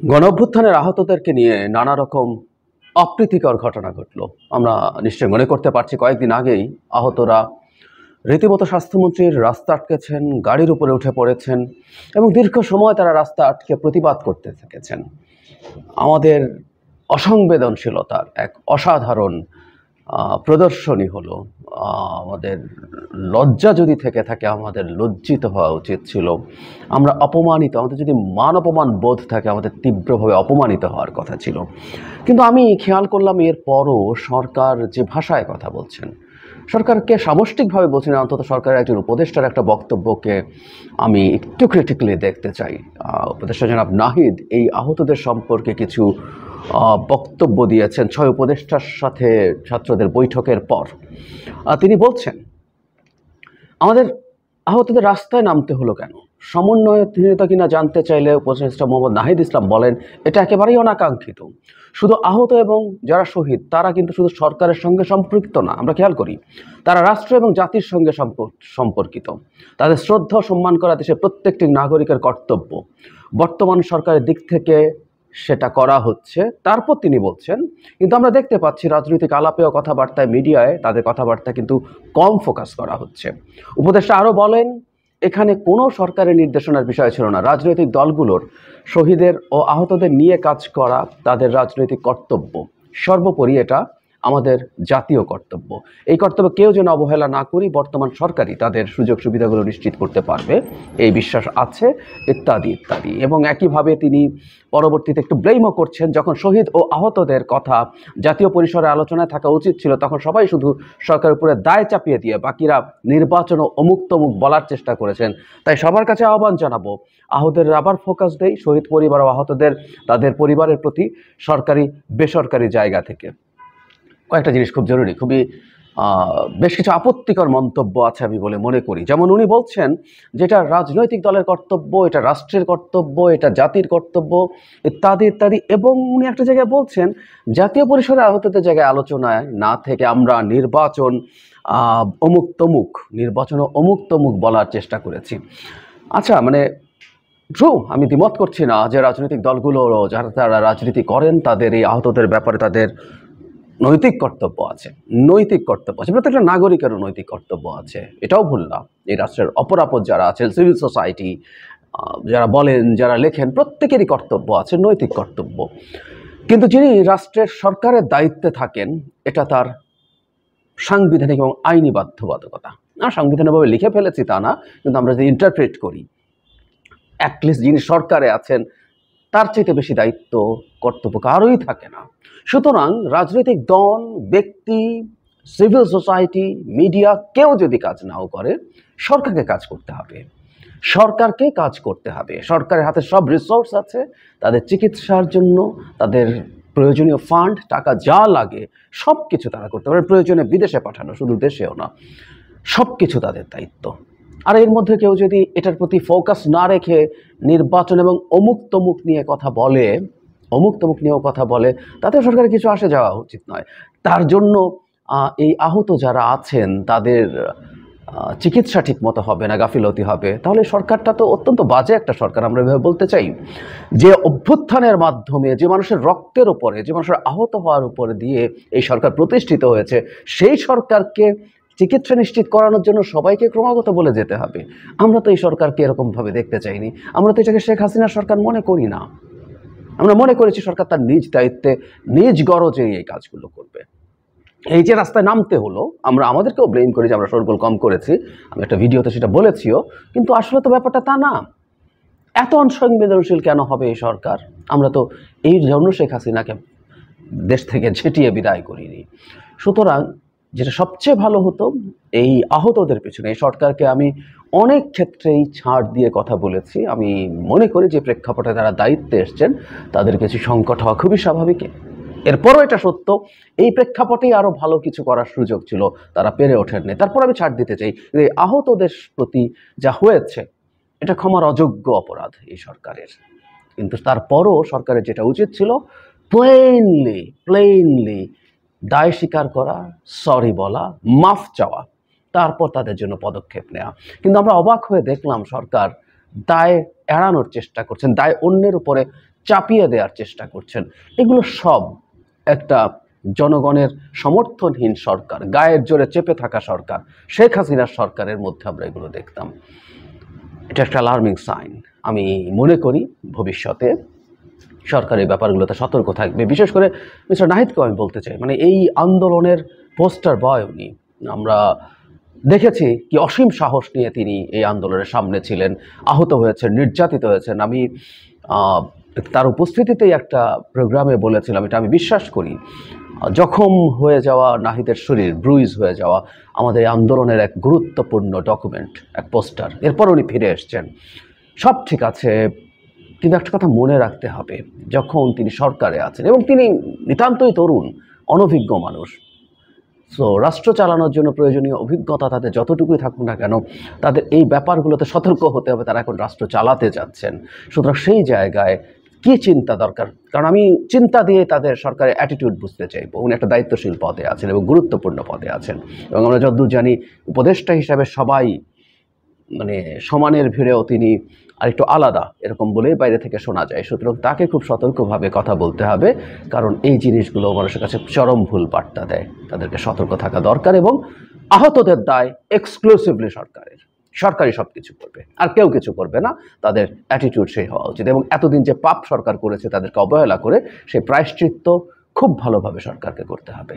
গণঅভ্যুত্থানের আহতদেরকে নিয়ে নানা রকম অপ্রীতিকর ঘটনা ঘটলো। আমরা নিশ্চয়ই মনে করতে পারছি, কয়েকদিন আগেই আহতরা রীতিমতো স্বাস্থ্যমন্ত্রীর রাস্তা আটকেছেন, গাড়ির উপরে উঠে পড়েছেন এবং দীর্ঘ সময় তারা রাস্তা আটকে প্রতিবাদ করতে থেকেছেন। আমাদের অসংবেদনশীলতার এক অসাধারণ প্রদর্শনী হলো। আমাদের লজ্জা যদি থেকে থাকে, আমাদের লজ্জিত হওয়া উচিত ছিল। আমরা অপমানিত, আমাদের যদি মান অপমান বোধ থাকে, আমাদের তীব্রভাবে অপমানিত হওয়ার কথা ছিল। কিন্তু আমি খেয়াল করলাম এরপরও সরকার যে ভাষায় কথা বলছেন, সরকারকে সামষ্টিকভাবে বলছি না, অন্তত সরকারের একজন উপদেষ্টার একটা বক্তব্যকে আমি একটু ক্রিটিক্যালি দেখতে চাই। উপদেষ্টা জনাব নাহিদ এই আহতদের সম্পর্কে কিছু বক্তব্য দিয়েছেন ৬ উপদেষ্টার সাথে ছাত্রদের বৈঠকের পর। তিনি বলছেন, আমাদের আহতদের রাস্তায় নামতে হলো কেন? সমন্বয়হীনতা কিনা জানতে চাইলে উপদেষ্টা মোহাম্মদ নাহিদ ইসলাম বলেন, এটা একেবারেই অনাকাঙ্ক্ষিত। শুধু আহত এবং যারা শহীদ তারা কিন্তু শুধু সরকারের সঙ্গে সম্পৃক্ত না, আমরা খেয়াল করি তারা রাষ্ট্র এবং জাতির সঙ্গে সম্পর্কিত। তাদের শ্রদ্ধা সম্মান করা দেশের প্রত্যেকটি নাগরিকের কর্তব্য। বর্তমান সরকারের দিক থেকে সেটা করা হচ্ছে। তারপর তিনি বলছেন, কিন্তু আমরা দেখতে পাচ্ছি রাজনৈতিক আলাপে ও কথাবার্তায়, মিডিয়ায় তাদের কথাবার্তা কিন্তু কম ফোকাস করা হচ্ছে। উপদেষ্টা আরও বলেন, এখানে কোনো সরকারের নির্দেশনার বিষয় ছিল না। রাজনৈতিক দলগুলোর শহীদের ও আহতদের নিয়ে কাজ করা তাদের রাজনৈতিক কর্তব্য। সর্বোপরি এটা আমাদের জাতীয় কর্তব্য। এই কর্তব্য কেউ যেন অবহেলা না করি। বর্তমান সরকারই তাদের সুযোগ সুবিধাগুলো নিশ্চিত করতে পারবে, এই বিশ্বাস আছে, ইত্যাদি ইত্যাদি। এবং একইভাবে তিনি পরবর্তীতে একটু ব্লেমও করছেন, যখন শহীদ ও আহতদের কথা জাতীয় পরিসরে আলোচনায় থাকা উচিত ছিল, তখন সবাই শুধু সরকারের উপরে দায় চাপিয়ে দিয়ে বাকিরা নির্বাচন ও অমুক তমুক বলার চেষ্টা করেছেন। তাই সবার কাছে আহ্বান জানাবো, আহতদের আবার ফোকাস দেই, শহীদ পরিবার ও আহতদের তাদের পরিবারের প্রতি সরকারি বেসরকারি জায়গা থেকে। কয়েকটা জিনিস খুব জরুরি, খুবই বেশ কিছু আপত্তিকর মন্তব্য আছে আমি বলে মনে করি। যেমন উনি বলছেন যে এটা রাজনৈতিক দলের কর্তব্য, এটা রাষ্ট্রের কর্তব্য, এটা জাতির কর্তব্য, ইত্যাদি ইত্যাদি। এবং উনি একটা জায়গায় বলছেন, জাতীয় পরিসরে আহতদের জায়গায় আলোচনায় না থেকে আমরা নির্বাচন অমুক তমুক বলার চেষ্টা করেছি। আচ্ছা, মানে ট্রু, আমি দ্বিমত করছি না যে রাজনৈতিক দলগুলো যারা তারা রাজনীতি করেন তাদের এই আহতদের ব্যাপারে তাদের নৈতিক কর্তব্য আছে, প্রত্যেকটা নাগরিকেরও নৈতিক কর্তব্য আছে, এটাও ভুল না। এই রাষ্ট্রের অপরাপর যারা আছেন, সিভিল সোসাইটি, যারা বলেন, যারা লেখেন, প্রত্যেকেরই কর্তব্য আছে, নৈতিক কর্তব্য। কিন্তু যিনি রাষ্ট্রের সরকারের দায়িত্বে থাকেন, এটা তার সাংবিধানিক এবং আইনি বাধ্যবাধকতা। না সাংবিধানিকভাবে লিখে ফেলেছি তা না, কিন্তু আমরা যদি ইন্টারপ্রেট করি, অ্যাটলিস্ট যিনি সরকারে আছেন তার চাইতে বেশি দায়িত্ব কর্তব্য কারোই থাকে না। সুতরাং রাজনৈতিক দল, ব্যক্তি, সিভিল সোসাইটি, মিডিয়া কেউ যদি কাজ নাও করে, সরকারকে কাজ করতে হবে। সরকারের হাতে সব রিসোর্স আছে, তাদের চিকিৎসার জন্য তাদের প্রয়োজনীয় ফান্ড, টাকা যা লাগে সব কিছু তারা করতে পারে। প্রয়োজনে বিদেশে পাঠানো, শুধু দেশেও না, সব কিছু তাদের দায়িত্ব। আর এর মধ্যে কেউ যদি এটার প্রতি ফোকাস না রেখে নির্বাচন এবং অমুক তমুক নিয়েও কথা বলে, তাতে সরকারের কিছু আসে যাওয়া উচিত নয়। তার জন্য এই আহত যারা আছেন তাদের চিকিৎসা ঠিক মতো হবে না, গাফিলতি হবে, তাহলে সরকারটা তো অত্যন্ত বাজে একটা সরকার। আমরা এভাবে বলতে চাই যে অভ্যুত্থানের মাধ্যমে যে মানুষের রক্তের উপরে, যে মানুষের আহত হওয়ার উপরে দিয়ে এই সরকার প্রতিষ্ঠিত হয়েছে, সেই সরকারকে চিকিৎসা নিশ্চিত করানোর জন্য সবাইকে ক্রমাগত বলে যেতে হবে। আমরা তো এই সরকারকে এরকমভাবে দেখতে চাইনি। আমরা তো এটাকে শেখ হাসিনার সরকার মনে করি না। আমরা মনে করেছি সরকার তার নিজ দায়িত্বে, নিজ গরজে এই কাজগুলো করবে। এই যে রাস্তায় নামতে হলো, আমরা আমাদেরকেও ব্লেম করি যে আমরা শোরগোল কম করেছি, আমি একটা ভিডিওতে সেটা বলেছিও, কিন্তু আসলে তো ব্যাপারটা তা না। এত অসংবেদনশীল কেন হবে এই সরকার? আমরা তো এই জন্য শেখ হাসিনাকে দেশ থেকে ঝেঁটিয়ে বিদায় করিনি। সুতরাং যেটা সবচেয়ে ভালো হতো, এই আহতদের পিছনে এই সরকারকে আমি অনেক ক্ষেত্রেই ছাড় দিয়ে কথা বলেছি। আমি মনে করি যে প্রেক্ষাপটে তারা দায়িত্বে এসছেন, তাদের কিছু সংকট হওয়া খুবই স্বাভাবিক। এরপরও এটা সত্য, এই প্রেক্ষাপটেই আরও ভালো কিছু করার সুযোগ ছিল, তারা পেরে ওঠেননি। তারপর আমি ছাড় দিতে চাই, এই আহতদের প্রতি যা হয়েছে এটা ক্ষমার অযোগ্য অপরাধ এই সরকারের। কিন্তু তারপরও সরকারের যেটা উচিত ছিল, প্লেইনলি দায় স্বীকার করা, সরি বলা, মাফ চাওয়া, তারপর তাদের জন্য পদক্ষেপ নেওয়া। কিন্তু আমরা অবাক হয়ে দেখলাম সরকার দায় এড়ানোর চেষ্টা করছেন, দায় অন্যের উপরে চাপিয়ে দেওয়ার চেষ্টা করছেন। এগুলো সব একটা জনগণের সমর্থনহীন সরকার, গায়ের জোরে চেপে থাকা সরকার, শেখ হাসিনার সরকারের মধ্যে আমরা এগুলো দেখতাম। এটা একটা অ্যালার্মিং সাইন। আমি মনে করি ভবিষ্যতে সরকার এই ব্যাপারগুলোতে সতর্ক থাকবে। বিশেষ করে মিস্টার নাহিদকেও আমি বলতে চাই, মানে এই আন্দোলনের পোস্টার বয় উনি। আমরা দেখেছি কি অসীম সাহস নিয়ে তিনি এই আন্দোলনের সামনে ছিলেন, আহত হয়েছেন, নির্যাতিত হয়েছেন। আমি তার উপস্থিতিতেই একটা প্রোগ্রামে বলেছিলাম, এটা আমি বিশ্বাস করি, জখম হয়ে যাওয়া নাহিদের শরীর, ব্রুইজ হয়ে যাওয়া আমাদের এই আন্দোলনের এক গুরুত্বপূর্ণ ডকুমেন্ট, এক পোস্টার। এরপর উনি ফিরে এসছেন, সব ঠিক আছে, কিন্তু একটা কথা মনে রাখতে হবে, যখন তিনি সরকারে আছেন এবং তিনি নিতান্তই তরুণ, অনভিজ্ঞ মানুষ, সো রাষ্ট্র চালানোর জন্য প্রয়োজনীয় অভিজ্ঞতা তাদের যতটুকুই থাকুক না কেন, তাদের এই ব্যাপারগুলোতে সতর্ক হতে হবে। তারা এখন রাষ্ট্র চালাতে যাচ্ছেন, সুতরাং সেই জায়গায় কী চিন্তা দরকার, কারণ আমি চিন্তা দিয়ে তাদের সরকারের অ্যাটিটিউড বুঝতে চাইব। উনি একটা দায়িত্বশীল পদে আছেন এবং গুরুত্বপূর্ণ পদে আছেন, এবং আমরা যতদূর জানি উপদেষ্টা হিসাবে সবাই মানে সমানের ভিড়েও তিনি আরেকটু আলাদা, এরকম বলেই বাইরে থেকে শোনা যায়। সুতরাং তাকে খুব সতর্কভাবে কথা বলতে হবে, কারণ এই জিনিসগুলো মানুষের কাছে চরম ভুল বার্তা দেয়। তাদেরকে সতর্ক থাকা দরকার, এবং আহতদের দায় এক্সক্লুসিভলি সরকারের। সরকারই সব কিছু করবে, আর কেউ কিছু করবে না। তাদের অ্যাটিটিউড সেই হওয়া উচিত, এবং এতদিন যে পাপ সরকার করেছে তাদেরকে অবহেলা করে সেই প্রায়শ্চিত্ত খুব ভালোভাবে সরকারকে করতে হবে।